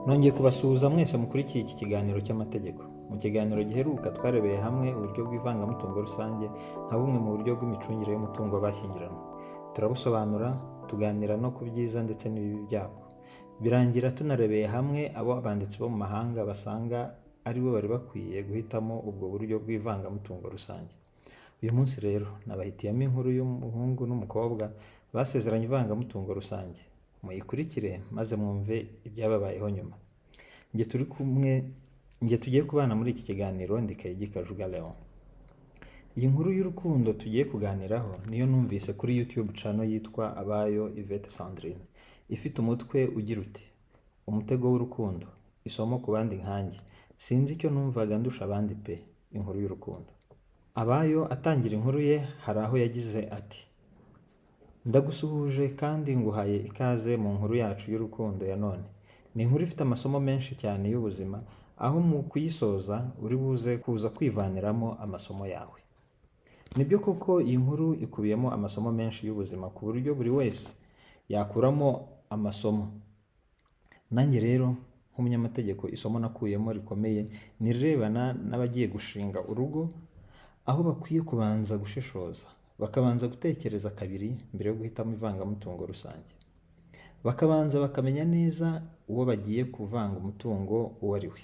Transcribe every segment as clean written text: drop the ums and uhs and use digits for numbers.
Nongeye kubasuhuza mwese mukurikiye iki kiganiro cy'amategeko. Mu kiganiro giheruka twarebeye hamwe uburyo bw'ivangamutungo rusange nka bumwe mu buryo bw'imicungire y'umutungo w'abashyingiranywe. Turabusobanura, tuganira no ku byiza ndetse n'ibibi byabwo. Birangira tunarebeye hamwe abo abanditsi bo mu mahanga basanga ari bo bari bakwiye guhitamo ubwo buryo bw'ivangamutungo rusange. Uyu munsi rero nabahitiyemo inkuru y'umuhungu n'umukobwa basezeranye ivangamutungo rusange. Muyikurikire maze mwumve ibyababayeho nyuma. Njye tugiye kubana muri iki kiganiro ndi Kayigi Kajuga Leon. Iyi nkuru y'urukundo tugiye kuganiraho niyo numvise kuri YouTube channel yitwa Abayo Yvette Sandrine. Ifite umutwe ugira uti umutego w'urukundo, isomo ku bandi nkanjye. Sinzi icyo numvaga ndusha abandi pe, inkuru y'urukundo. Abayo atangira inkuru ye hari aho yagize ati: ndagusuhuje kandi nguhaye ikaze mu nkuru yacu y'urukundo ya none. Ni inkuru ifite amasomo menshi cyane y'ubuzima, aho mu kuyisoza uri buze kuza kwivaniramo amasomo yawe. Nibyo koko iyi nkuru ikubiyemo amasomo menshi y'ubuzima ku buryo buri wese yakuramo amasomo. Nanjye rero nk'umunyamategeko isomo nakuyemo rikomeye nirebana n'abagiye gushinga urugo, aho bakwiye kubanza gushishoza, bakabanza gutekereza kabiri mbere yo guhitamo ivangamutungo rusange. Bakabanza bakamenya neza uwo bagiye kuvanga umutungo uwo ari we.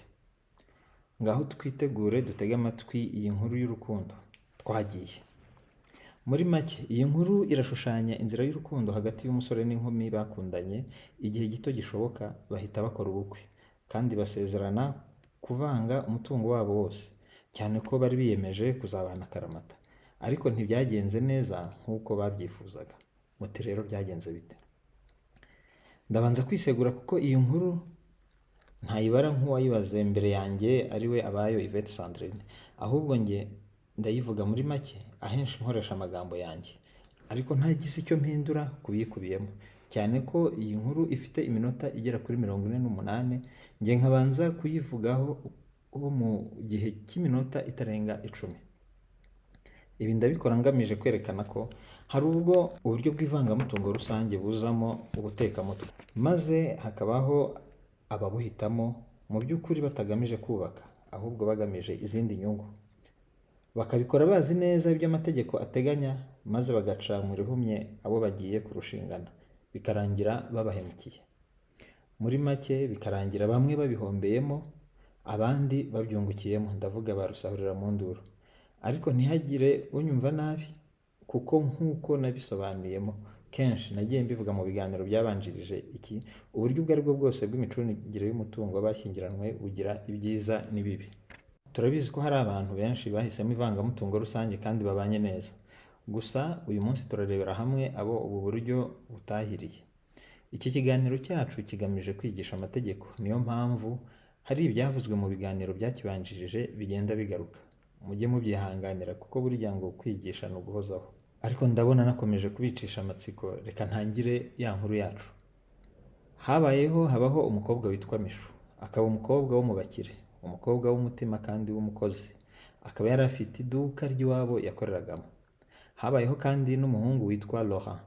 Ngaho twitegure dutege amatwi iyi nkuru y'urukundo. Twagiye. Muri make, iyi nkuru irashushanya inzira y'urukundo hagati y'umusore n'inkumi bakundanye igihe gito gishoboka, bahita bakora ubukwe kandi basezerana kuvanga umutungo wabo wose, cyane ko bari biyemeje kuzabana akaramata. Ariko ntibyagenze neza nk'uko babyifuzaga. Muti rero byagenze bite? Ndabanza kwisegura kuko iyi nkuru ntayibara nk'uwayibaze mbere yanjye ari we Abayo Yvette Sandrine. Ahubwo njye ndayivuga muri make, ahenshi nkoresha amagambo yanjye, ariko ntagize icyo mpindura kubiyikubiyemo, cyane ko iyi nkuru ifite iminota igera kuri 48. Njye nkabanza kuyivugaho mu gihe cy'iminota itarenga 10. Ibi ndabikora ngamije kwerekana ko hari ubwo uburyo bw'ivangamutungo rusange buzamo ubutekamutwe, maze hakabaho ababuhitamo mu by'ukuri batagamije kubaka, ahubwo bagamije izindi nyungu. Bakabikora bazi neza ibyo amategeko ateganya, maze bagaca mu rihumye abo bagiye kurushingana, bikarangira babahemukiye. Muri make bikarangira bamwe babihombeyemo, abandi babyungukiyemo, ndavuga barusahurira mu nduru. Ariko ntihagire unyumva nabi, kuko nk'uko nabisobanuyemo kenshi nagiye mbivuga mu biganiro byabanjirije iki, uburyo ubwo aribwo bwose bw'imicungire y'umutungo w'abashyingiranywe bugira ibyiza n'ibibi. Turabizi ko hari abantu benshi bahisemo ivangamutungo rusange kandi babanye neza. Gusa uyu munsi turarebera hamwe abo ubu buryo butahiriye. Iki kiganiro cyacu kigamije kwigisha amategeko, niyo mpamvu hari ibyavuzwe mu biganiro byakibanjirije bigenda bigaruka. Mujye mubyihanganira kuko burya ngo kwigisha no guhozaho. Ariko ndabona nakomeje kubicisha amatsiko, reka ntangire ya nkuru yacu. Habaho umukobwa witwa Mishu, akaba umukobwa wo mu bakire, umukobwa w'umutima kandi w'umukozi. Akaba yari afite iduka ry'iwabo yakoreragamo. Habayeho kandi n'umuhungu witwa Laurent.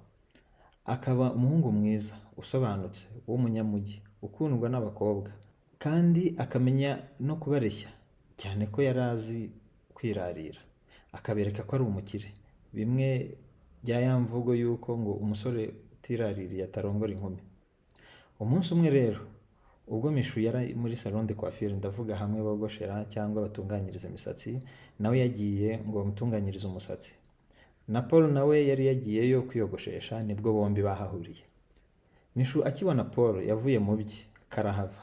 Akaba umuhungu mwiza, usobanutse, w'umunyamujyi, ukundwa n'abakobwa, kandi akamenya no kubareshya, cyane ko yari azi kwirarira, akabereka ko ari umukire. Bimwe bya ya mvugo yuko ngo umusore utiraririye atarongora inkumi. Umunsi umwe rero, ubwo Mishu yari muri salon de coiffure, ndavuga hamwe bogoshera cyangwa batunganyiriza imisatsi, nawe yagiye ngo bamutunganyirize umusatsi. Na Paul nawe yari yagiyeyo kwiyogoshesha, nibwo bombi bahahuriye. Mishu akibona Paul yavuye mu bye, karahava.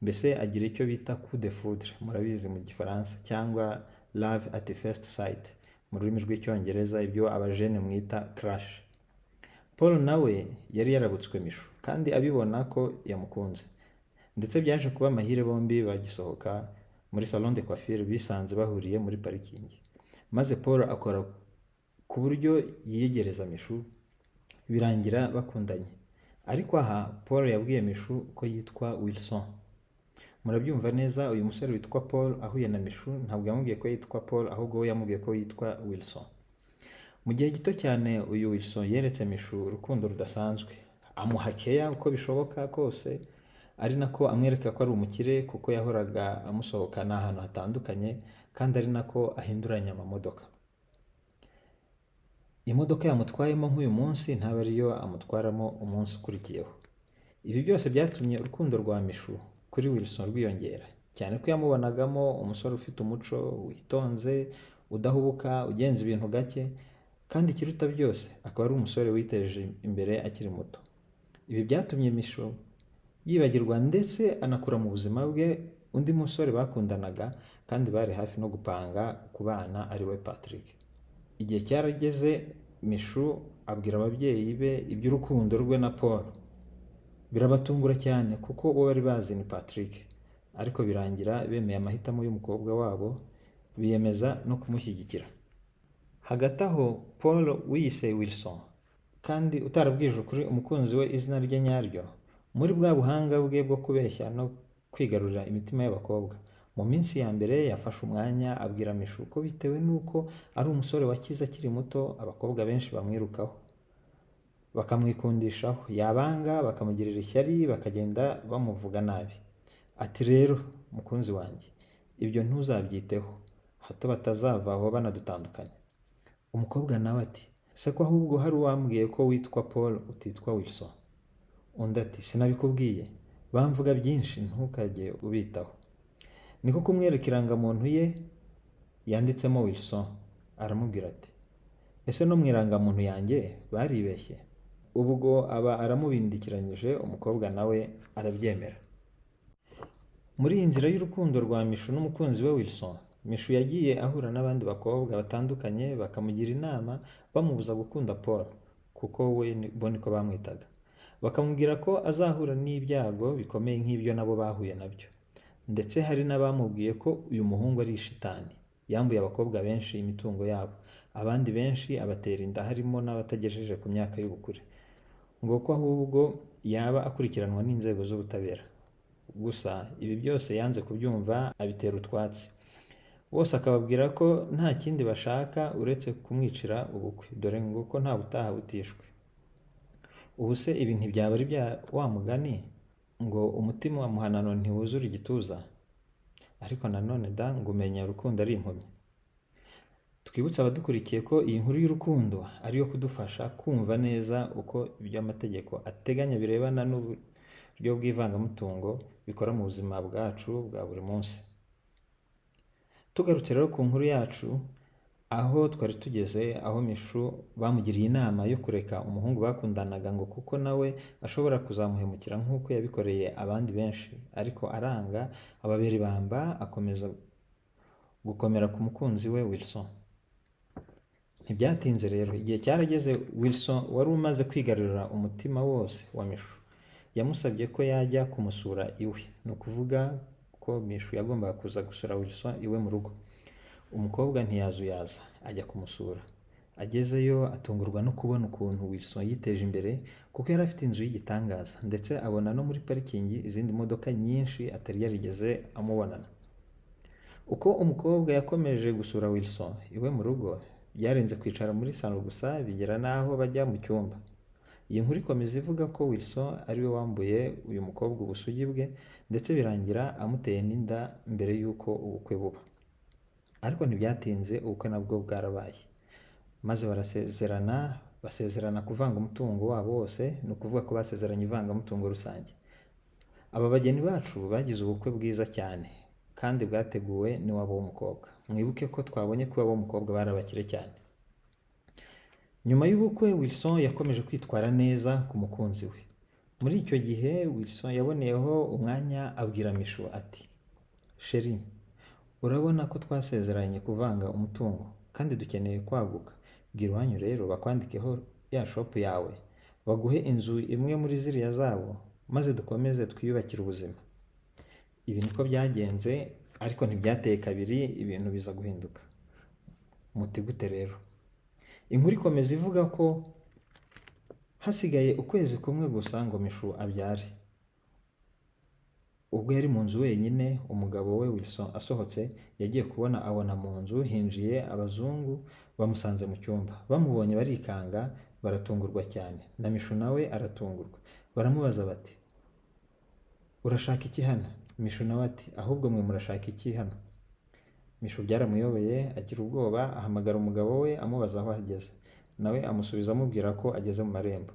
Mbese agira icyo bita coup de foudre, murabizi mu Gifaransa, cyangwa love at first sight mu rurimi rw'icyongereza, ibyo abajene mwita crush. Paul nawe yari yarabutswe Mishu kandi abibona ko yamukunze. Ndetse byaje kuba amahire bombi bagisohoka muri salon de coiffure bisanze bahuriye muri parikingi. Maze Paul akora ku buryo yiyegereza Mishu, birangira bakundanye. Ariko aha Paul yabwiye Mishu ko yitwa Wilson. Murabyumva neza, uyu musore witwa Paul ahuye na Mishu ntabwo yamubwiye ko yitwa Paul, ahubwo we yamubwiye ko yitwa Wilson. Mu gihe gito cyane uyu Wilson yeretse Mishu urukundo rudasanzwe, amuha keya uko bishoboka kose, ari nako amwereka ko ari umukire kuko yahoraga amusohokana ahantu hatandukanye, kandi ari nako ahinduranya amamodoka. Imodoka yamutwayemo nk'uyu munsi ntaba ariyo amutwaramo umunsi ukurikiyeho. Ibi byose byatumye urukundo rwa Mishu kuri Wilson rwiyongera, cyane ko yamubonagamo umusore ufite umuco, witonze, udahubuka, ugenza ibintu gake, kandi ikiruta byose akaba ari umusore witeje imbere akiri muto. Ibi byatumye Mishu yibagirwa ndetse anakura mu buzima bwe undi musore bakundanaga kandi bari hafi no gupanga kubana ari we Patrick. Igihe cyarageze Mishu abwira ababyeyi be iby'urukundo rwe na Paul. Birabatungura cyane kuko uwo bari bazi ni Patrick, ariko birangira bemeye amahitamo y'umukobwa wabo, biyemeza no kumushyigikira. Hagati aho Paul wiyise Wilson kandi utarabwije ukuri umukunzi we izina rye nyaryo, muri bwa buhanga bwe bwo kubeshya no kwigarurira imitima y'abakobwa, mu minsi ya mbere yafashe umwanya abwira Mishu ko bitewe n'uko ari umusore wakize akiri muto, abakobwa benshi bamwirukaho bakamwikundishaho, yabanga bakamugirira ishyari, bakagenda bamuvuga nabi. Ati rero mukunzi wanjye, ibyo ntuzabyiteho hato batazavaho banadutandukanya. Umukobwa nawe ati, se ko ahubwo hari uwambwiye ko witwa Paul utitwa Wilson? Undi ati, sinabikubwiye, bamvuga byinshi, ntukajye ubitaho. Niko kumwereka irangamuntu ye yanditsemo Wilson. Aramubwira ati, ese no mu irangamuntu yanjye baribeshye? Ubwo aba aramubindikiranyije, umukobwa nawe arabyemera. Muri iyi nzira y'urukundo rwa Mishu n'umukunzi we Wilson, Mishu yagiye ahura n'abandi bakobwa batandukanye bakamugira inama bamubuza gukunda Paul kuko bo niko bamwitaga. Bakamubwira ko azahura n'ibyago bikomeye nk'ibyo nabo bahuye nabyo. Ndetse hari n'abamubwiye ko uyu muhungu ari shitani, yambuye abakobwa benshi imitungo yabo, abandi benshi abatera inda, harimo n'abatagejeje ku myaka y'ubukure, ngo ko ahubwo yaba akurikiranwa n'inzego z'ubutabera. Gusa ibi byose yanze kubyumva, abitera utwatsi. Bose akababwira ko nta kindi bashaka uretse kumwicira ubukwe, dore ngo ko nta butaha butishwe. Ubu se ibi ntibyaba ari bya wa mugani ngo umutima wa muhanano ntiwuzura igituza? Ariko nanone da ngo umenya urukundo ari impumyi. Twibutsa abadukurikiye ko iyi nkuru y'urukundo ariyo kudufasha kumva neza uko ibyo amategeko ateganya birebana n'uburyo bw'ivangamutungo bikora mu buzima bwacu bwa buri munsi. Tugarutse rero ku nkuru yacu, aho twari tugeze aho Mishu bamugiriye inama yo kureka umuhungu bakundanaga ngo kuko nawe ashobora kuzamuhemukira nk'uko yabikoreye abandi benshi, ariko aranga, ababera ibamba, akomeza gukomera ku mukunzi we Wilson. Ntibyatinze rero, igihe cyarageze Wilson wari umaze kwigarurira umutima wose wa Mishu yamusabye ko yajya kumusura iwe. Ni ukuvuga ko Mishu yagombaga kuza gusura Wilson iwe mu rugo. Umukobwa ntiyazuyaza, ajya kumusura. Agezeyo atungurwa no kubona ukuntu Wilson yiteje imbere kuko yari afite inzu y'igitangaza, ndetse abona no muri parikingi izindi modoka nyinshi atari yarigeze amubonana. Uko umukobwa yakomeje gusura Wilson iwe mu rugo, byarenze kwicara muri salo gusa, bigera n'aho bajya mu cyumba. Iyi nkuru ikomeza ivuga ko Wilson ariwe wambuye uyu mukobwa ubusugi bwe, ndetse birangira amuteye n'inda mbere y'uko ubukwe buba. Ariko ntibyatinze, ubukwe nabwo bwarabaye, maze basezerana kuvanga umutungo wabo wose. Ni ukuvuga ko basezeranye ivangamutungo rusange. Aba bageni bacu bagize ubukwe bwiza cyane kandi bwateguwe n'iwabo w'umukobwa. Mwibuke ko twabonye ko iwabo w'umukobwa bari abakire cyane. Nyuma y'ubukwe, Wilson yakomeje kwitwara neza ku mukunzi we. Muri icyo gihe Wilson yaboneyeho umwanya abwira Mishu ati, sheri, urabona ko twasezeranye kuvanga umutungo kandi dukeneye kwaguka. Bwira iwanyu rero bakwandikeho ya shopu yawe, baguhe inzu imwe muri ziriya zabo, maze dukomeze twiyubakire ubuzima. Ibi niko byagenze, ariko ntibyateye kabiri ibintu biza guhinduka. Muti gute rero? Inkuru ikomeza ivuga ko hasigaye ukwezi kumwe gusa ngo Mishu abyare. Ubwo yari mu nzu wenyine, umugabo we Wilson asohotse, yagiye kubona abona mu nzu hinjiye abazungu, bamusanze mu cyumba. Bamubonye barikanga, baratungurwa cyane, na Mishu nawe aratungurwa. Baramubaza bati, urashaka iki hano? Mishu nawe ati ahubwo mwe murashaka iki hano? Mishu byaramuyobeye agira ubwoba, ahamagara umugabo we amubaza aho ageze, nawe amusubiza amubwira ko ageze mu marembo.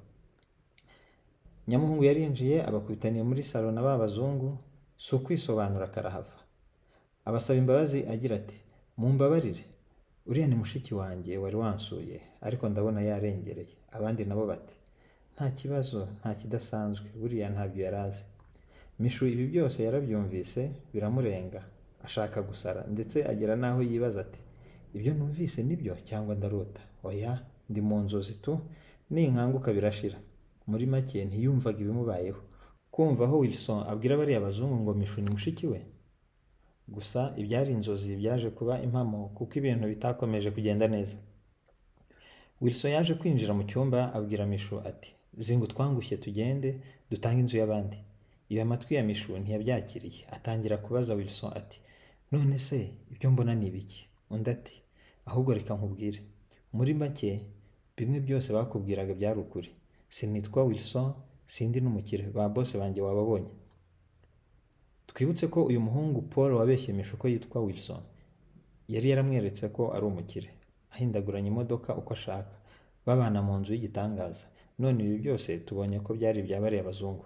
Nyamuhungu yarinjiye abakubitaniye muri salo na ba bazungu, si ukwisobanura karahava. Abasaba imbabazi agira ati mumbabarire, uriya ni mushiki wanjye wari wansuye ariko ndabona yarengereye. Abandi nabo bati nta kibazo, nta kidasanzwe, buriya ntabyo yari azi. Mishu ibi byose yarabyumvise biramurenga, ashaka gusara ndetse agera n'aho yibaza ati ibyo numvise nibyo cyangwa ndarota? Oya, ndi mu nzozi tu, ninkanguka birashira. Muri make ntiyumvaga ibimubayeho. Kumva aho Wilson abwira bariya bazungu ngo Mishu ni mushiki we. Gusa ibyari inzozi byaje kuba impamo kuko ibintu bitakomeje kugenda neza. Wilson yaje kwinjira mu cyumba abwira Mishu ati zinga utwangushye tugende dutange inzu y'abandi. Iyo amatwi ya Mishu ntiyabyakiriye, atangira kubaza Wilson ati none se ibyo mbona ni ibiki? Undi ati ahubwo reka nkubwire, muri make bimwe byose bakubwiraga byari ukuri. Sinitwa Wilson, sindi n'umukire, ba bose banjye wababonye. Twibutse ko uyu muhungu Paul wabeshye Mishu ko yitwa Wilson yari yaramweretse ko ari umukire, ahindaguranya imodoka uko ashaka, babana mu nzu y'igitangaza. None ibi byose tubonye ko byari ibyabariye abazungu.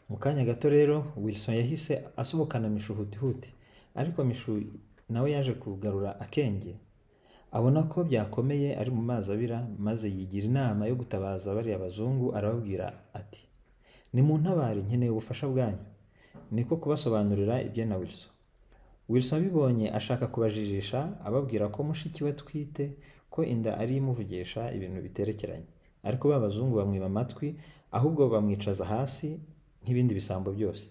Mu kanya gato rero Wilson yahise asohokana Mishu hutihuti, ariko Mishu nawe yaje kugarura akenge, abona ko byakomeye ari mu mazi abira, maze yigira inama yo gutabaza bariya abazungu. Arababwira ati nimuntabare, nkeneye ubufasha bwanyu. Niko kubasobanurira ibye na Wilson. Wilson abibonye ashaka kubajijisha, ababwira ko mushiki we twite, ko inda ari imuvugisha ibintu biterekeranye, ariko ba bazungu bamwiba amatwi, ahubwo bamwicaza hasi nk'ibindi bisambo byose.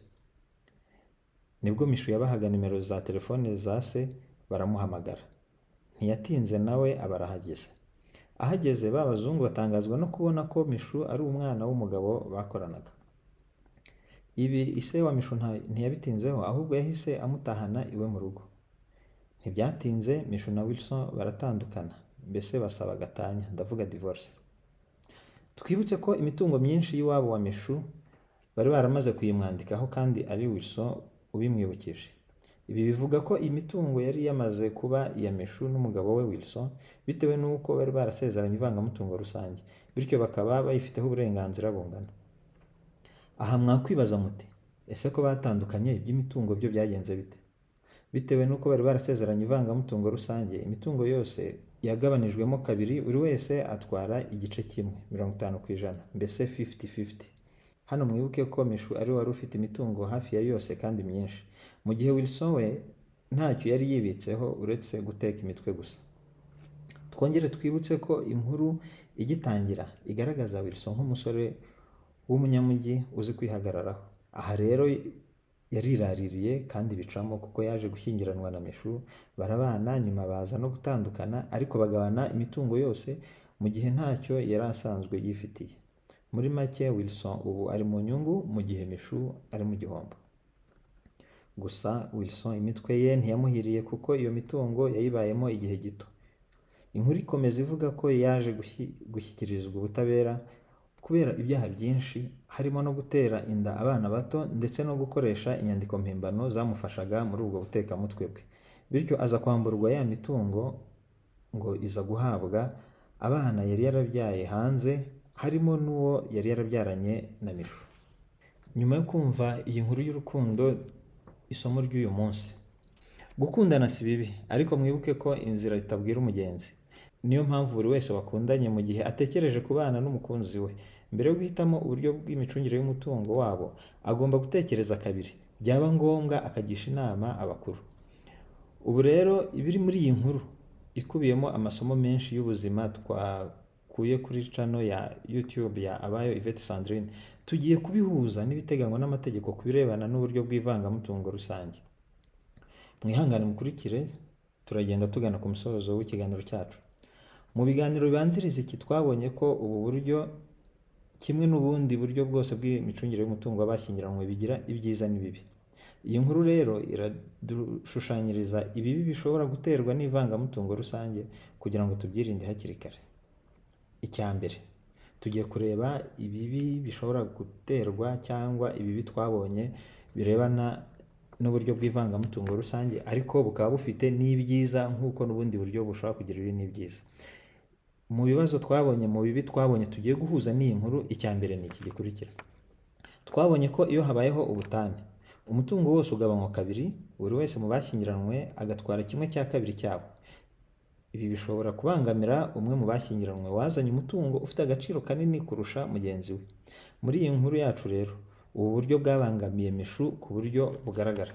Nibwo Mishu yabahaga nimero za telefone za se, baramuhamagara. Ntiyatinze nawe abarahageze. Ahageze ba bazungu batangazwa no kubona ko Mishu ari umwana w'umugabo bakoranaga. Ibi ise wa Mishu ntiyabitinzeho, ahubwo yahise amutahana iwe mu rugo. Ntibyatinze Mishu na Wilson baratandukana, mbese basaba gatanya, ndavuga divorce. Twibutse ko imitungo myinshi y'iwabo wa Mishu bari baramaze kuyimwandikaho kandi ari Wilson ubimwibukije. Ibi bivuga ko imitungo yari yamaze kuba iya Mishu n'umugabo we Wilson, bitewe n'uko bari barasezeranye ivangamutungo rusange, bityo bakaba bayifiteho uburenganzira bungana. Aha mwakwibaza muti ese ko batandukanye iby'imitungo byo byagenze bite? Bitewe n'uko bari barasezeranye ivangamutungo rusange, imitungo yose yagabanijwemo kabiri, buri wese atwara igice kimwe 50%, mbese 50-50. Hano mwibuke ko Mishu ari wari ufite imitungo hafi ya yose kandi myinshi, mu gihe Wilson we ntacyo yari yibitseho uretse guteka imitwe gusa. Twongere twibutse ko inkuru igitangira igaragaza Wilson nk'umusore w'umunyamujyi uzi kwihagararaho. Aha rero yariraririye kandi bicamo, kuko yaje gushyingiranwa na Mishu, barabana, nyuma baza no gutandukana, ariko bagabana imitungo yose mu gihe ntacyo yari asanzwe yifitiye. Muri make Wilson ubu ari mu nyungu mu gihe Mishu ari mu gihombo. Gusa Wilson imitwe ye ntiyamuhiriye, kuko iyo mitungo yayibayemo igihe gito. Inkuru ikomeza ivuga ko yaje gushyikirizwa ubutabera kubera ibyaha byinshi, harimo no gutera inda abana bato ndetse no gukoresha inyandiko mpimbano zamufashaga muri ubwo butekamutwe bwe. Bityo aza kwamburwa ya mitungo ngo iza guhabwa abana yari yarabyaye hanze, harimo n'uwo yari yarabyaranye na Mishu. Nyuma yo kumva iyi nkuru y'urukundo, isomo ry'uyu munsi: gukundana si bibi, ariko mwibuke ko inzira itabwira umugenzi. Niyo mpamvu buri wese wakundanye mu gihe atekereje kubana n'umukunzi we, mbere yo guhitamo uburyo bw'imicungire y'umutungo wabo, agomba gutekereza kabiri, byaba ngombwa akagisha inama abakuru. Ubu rero ibiri muri iyi nkuru ikubiyemo amasomo menshi y'ubuzima twakuye kuri channel ya YouTube ya Abayo Yvette Sandrine, tugiye kubihuza n'ibiteganywa n'amategeko ku birebana n'uburyo bw'ivangamutungo rusange. Mwihangane mukurikire, turagenda tugana ku musozo w'ikiganiro cyacu. Mu biganiro bibanziriza iki twabonye ko ubu buryo, kimwe n'ubundi buryo bwose bw'imicungire y'umutungo w'abashyingiranywe, bigira ibyiza n'ibibi. Iyi nkuru rero iradushushanyiriza ibibi bishobora guterwa n'ivangamutungo rusange kugira ngo tubyirinde hakiri kare. Icya mbere, tugiye kureba ibibi bishobora guterwa cyangwa ibibi twabonye birebana n'uburyo bw'ivangamutungo rusange, ariko bukaba bufite n'ibyiza nk'uko n'ubundi buryo bushobora kugira ibi n'ibyiza. Mu bibazo twabonye, mu bibi twabonye tugiye guhuza n'iyi nkuru, icya mbere ni iki gikurikira. Twabonye ko iyo habayeho ubutane, umutungo wose ugabanywa kabiri, buri wese mu bashyingiranywe agatwara 1/2 cyabo. Ibi bishobora kubangamira umwe mu bashyingiranywe wazanye umutungo ufite agaciro kanini kurusha mugenzi we. Muri iyi nkuru yacu rero, ubu buryo bwabangamiye Mishu ku buryo bugaragara.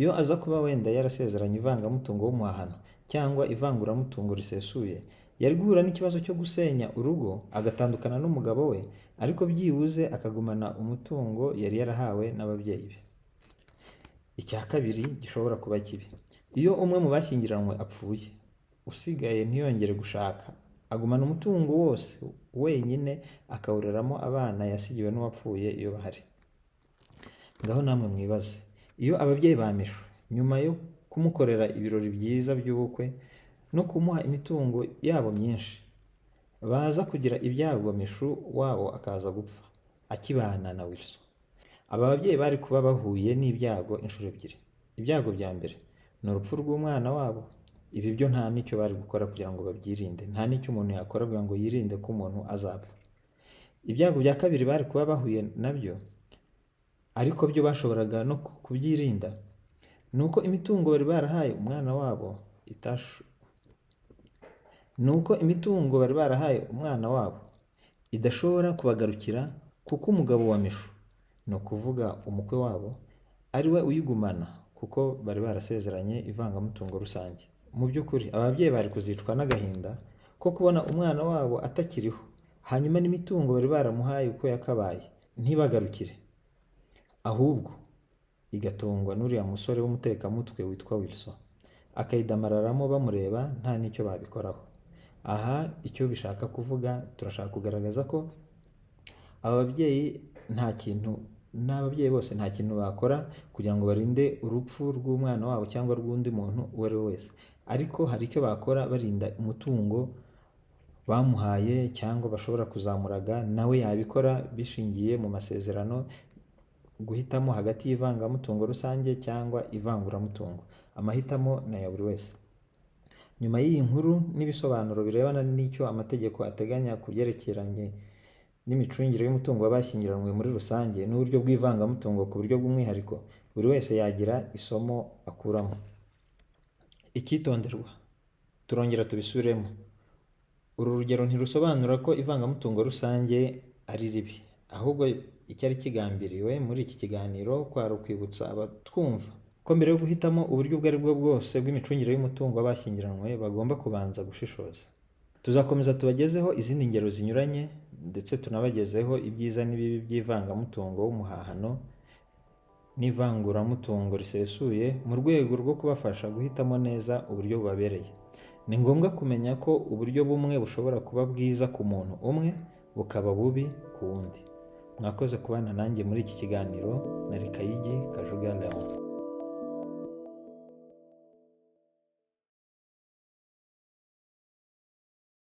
Iyo aza kuba wenda yarasezeranye ivangamutungo w'umuhahano cyangwa ivanguramutungo risesuye, yari guhura n'ikibazo cyo gusenya urugo agatandukana n'umugabo we, ariko byibuze akagumana umutungo yari yarahawe n'ababyeyi be. Icya kabiri gishobora kuba kibi. Iyo umwe mu bashyingiranywe apfuye, usigaye ntiyongere gushaka, agumana umutungo wose wenyine akawureramo abana yasigiwe n'uwapfuye iyo bahari. Ngaho namwe mwibaze, iyo ababyeyi ba Mishu nyuma yo kumukorera ibirori byiza by'ubukwe no kumuha imitungo yabo myinshi, baza kugira ibyago Mishu wabo akaza gupfa akibana na Wilson, aba babyeyi bari kuba bahuye n'ibyago inshuro ebyiri. Ibyago bya mbere ni urupfu rw'umwana wabo. Ibi byo nta n'icyo bari gukora kugira ngo babyirinde, nta n'icyo umuntu yakora kugira ngo yirinde ko umuntu azapfa. Ibyago bya kabiri bari kuba bahuye nabyo, ariko byo bashoboraga no kubyirinda, ni uko imitungo bari barahaye umwana wabo idashobora kubagarukira, kuko umugabo wa Mishu, ni ukuvuga umukwe wabo, ari we uyigumana, kuko bari barasezeranye ivangamutungo rusange. Mu by'ukuri ababyeyi bari kuzicwa n'agahinda ko kubona umwana wabo atakiriho, hanyuma n'imitungo bari baramuhaye uko yakabaye ntibagarukire, ahubwo igatungwa n'uriya musore w'umutekamutwe witwa Wilson, akayidamararamo bamureba nta n'icyo babikoraho. Aha icyo bishaka kuvuga, turashaka kugaragaza ko ababyeyi n'ababyeyi bose nta kintu bakora kugira ngo barinde urupfu rw'umwana wabo cyangwa rw'undi muntu uwo ari we wese, ariko hari icyo bakora barinda umutungo bamuhaye cyangwa bashobora kuzamuraga, nawe yabikora bishingiye mu masezerano, guhitamo hagati y'ivangamutungo rusange cyangwa ivanguramutungo. Amahitamo ni aya buri wese. Nyuma y'iyi nkuru n'ibisobanuro birebana n'icyo amategeko ateganya ku byerekeranye n'imicungire y'umutungo w'abashyingiranywe muri rusange n'uburyo bw'ivangamutungo ku buryo bw'umwihariko, buri wese yagira isomo akuramo. Icyitonderwa, turongera tubisubiremo, uru rugero ntirusobanura ko ivangamutungo rusange ari ribi, ahubwo icyari kigambiriwe muri iki kiganiro kwari ukwibutsa abatwumva ko mbere yo guhitamo uburyo ubwo ari bwo bwose bw'imicungire y'umutungo w'abashyingiranywe bagomba kubanza gushishoza. Tuzakomeza tubagezeho izindi ngero zinyuranye, ndetse tunabagezeho ibyiza n'ibibi by'ivangamutungo w'umuhahano n'ivanguramutungo risesuye mu rwego rwo kubafasha guhitamo neza uburyo bubabereye. Ni ngombwa kumenya ko uburyo bumwe bushobora kuba bwiza ku muntu umwe bukaba bubi ku wundi. Mwakoze kubana nanjye muri iki kiganiro. Nari Kayigi Kajuga Leon.